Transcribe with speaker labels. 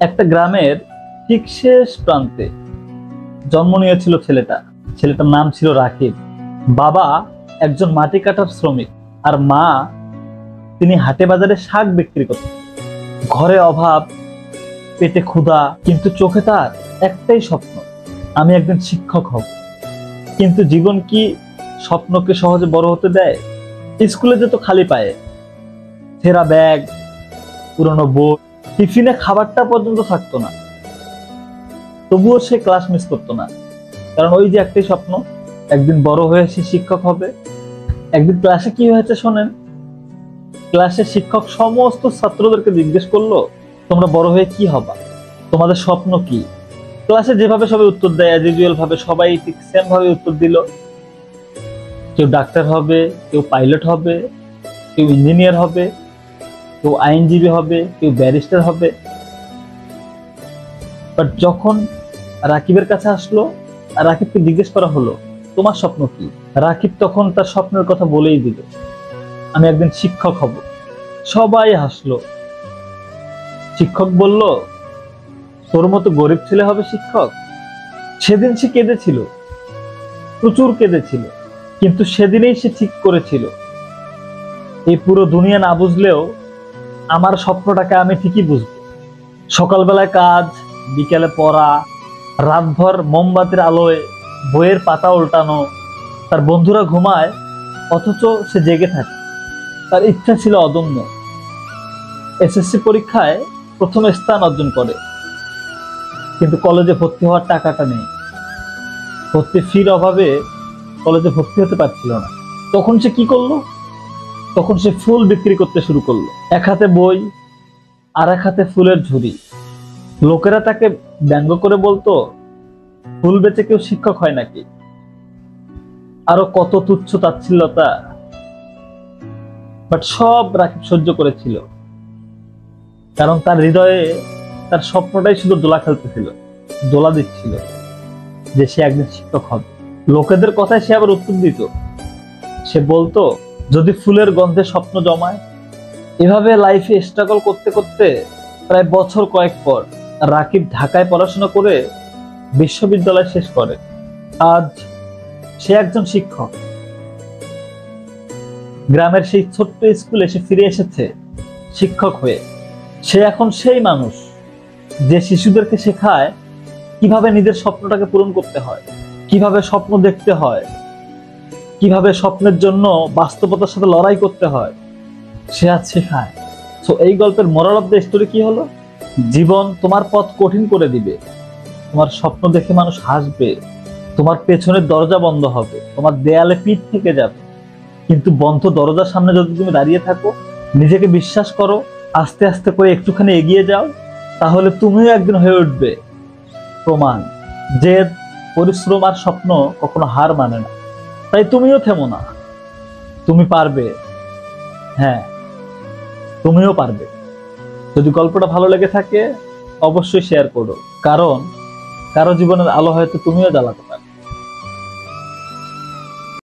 Speaker 1: একটা গ্রামের ঠিক শেষ প্রান্তে জন্ম নিয়েছিল ছেলেটার নাম ছিল রাকিব। বাবা একজন মাটি কাটার শ্রমিক, আর মা তিনি হাটে বাজারে শাক বিক্রি করতেন। ঘরে অভাব, পেটে ক্ষুধা, কিন্তু চোখে তার একটাই স্বপ্ন, আমি একদিন শিক্ষক হব। কিন্তু জীবন কি স্বপ্নকে সহজে বড় হতে দেয়? স্কুলে যেত খালি পায়ে, ছেঁড়া ব্যাগ, পুরনো বই, টিফিনে খাবারটা পর্যন্ত থাকতো না। তবুও সে ক্লাস মিস করতো না, কারণ ওই যে একটাই স্বপ্ন, একদিন বড় হয়ে সে শিক্ষক হবে। একদিন ক্লাসে কি হয়েছে শোনেন। ক্লাসে শিক্ষক সমস্ত ছাত্রদেরকে জিজ্ঞেস করলো, তোমরা বড় হয়ে কি হবা, তোমাদের স্বপ্ন কি? ক্লাসে যেভাবে সবাই উত্তর দেয়, অ্যাজ ইউজুয়াল ভাবে সবাই ঠিক সেম ভাবে উত্তর দিল। কেউ ডাক্তার হবে, কেউ পাইলট হবে, কেউ ইঞ্জিনিয়ার হবে, কেউ আইনজীবী হবে, কেউ ব্যারিস্টার হবে। বাট যখন রাকিবের কাছে আসলো, আর রাকিবকে জিজ্ঞেস করা হলো, তোমার স্বপ্ন কি? রাকিব তখন তার স্বপ্নের কথা বলেই দিল, আমি একদিন শিক্ষক হব। সবাই হাসলো। শিক্ষক বলল, তোর মতো গরিব ছেলে হবে শিক্ষক? সেদিন সে কেঁদেছিল, প্রচুর কেঁদেছিল, কিন্তু সেদিনেই সে ঠিক করেছিল, এই পুরো দুনিয়া না বুঝলেও আমার স্বপ্নটাকে আমি ঠিকই বুঝবো। সকালবেলায় কাজ, বিকেলে পড়া, রাতভর মোমবাতির আলোয় বইয়ের পাতা উল্টানো। তার বন্ধুরা ঘুমায়, অথচ সে জেগে থাকে। তার ইচ্ছা ছিল অদম্য। এসএসসি পরীক্ষায় প্রথম স্থান অর্জন করে, কিন্তু কলেজে ভর্তি হওয়ার টাকাটা নেই। ভর্তি ফির অভাবে কলেজে ভর্তি হতে পারছিল না। তখন সে কি করলো? তখন সে ফুল বিক্রি করতে শুরু করলো। এক হাতে বই, আর এক হাতে ফুলের ঝুড়ি। লোকেরা তাকে ব্যঙ্গ করে বলতো, ফুল বেচে কেউ শিক্ষক হয় নাকি? আরো কত তুচ্ছ তাচ্ছিল্যতা। বাট সব রাকিব সহ্য করেছিল, কারণ তার হৃদয়ে তার স্বপ্নটাই শুধু দোলা খেলতেছিল, দোলা দিচ্ছিল যে সে একদিন শিক্ষক হবে। লোকেদের কথায় সে আবার উত্তর দিত। সে বলতো, যদি ফুলের গন্ধে স্বপ্ন জমায়। এভাবে লাইফে স্ট্রাগল করতে করতে প্রায় বছর কয়েক পর রাকিব ঢাকায় পড়াশোনা করে বিশ্ববিদ্যালয় শেষ করে। আজ সে একজন শিক্ষক। গ্রামের সেই ছোট্ট স্কুলে সে ফিরে এসেছে শিক্ষক হয়ে। সে এখন সেই মানুষ যে শিশুদেরকে শেখায় কিভাবে নিজের স্বপ্নটাকে পূরণ করতে হয়, কিভাবে স্বপ্ন দেখতে হয়, কিভাবে স্বপ্নের জন্য বাস্তবতার সাথে লড়াই করতে হয়, সে আজ শেখায়। তো এই গল্পের মোরাল অফ দ্য স্টোরি কি হলো? জীবন তোমার পথ কঠিন করে দিবে, তোমার স্বপ্ন দেখে মানুষ হাসবে, তোমার পেছনের দরজা বন্ধ হবে, তোমার দেয়ালে পিঠ থেকে যাবে, কিন্তু বন্ধ দরজার সামনে যদি তুমি দাঁড়িয়ে থাকো, নিজেকে বিশ্বাস করো, আস্তে আস্তে করে একটুখানি এগিয়ে যাও, তাহলে তুমিও একদিন হয়ে উঠবে প্রমাণ যে পরিশ্রম আর স্বপ্ন কখনো হার মানে না। তাই তুমিও থেমো না, তুমি পারবে। হ্যাঁ, তুমিও পারবে। যদি গল্পটা ভালো লেগে থাকে অবশ্যই শেয়ার করো, কারণ কারো জীবনের আলো হয়তো তুমিও জ্বালাতে পারো।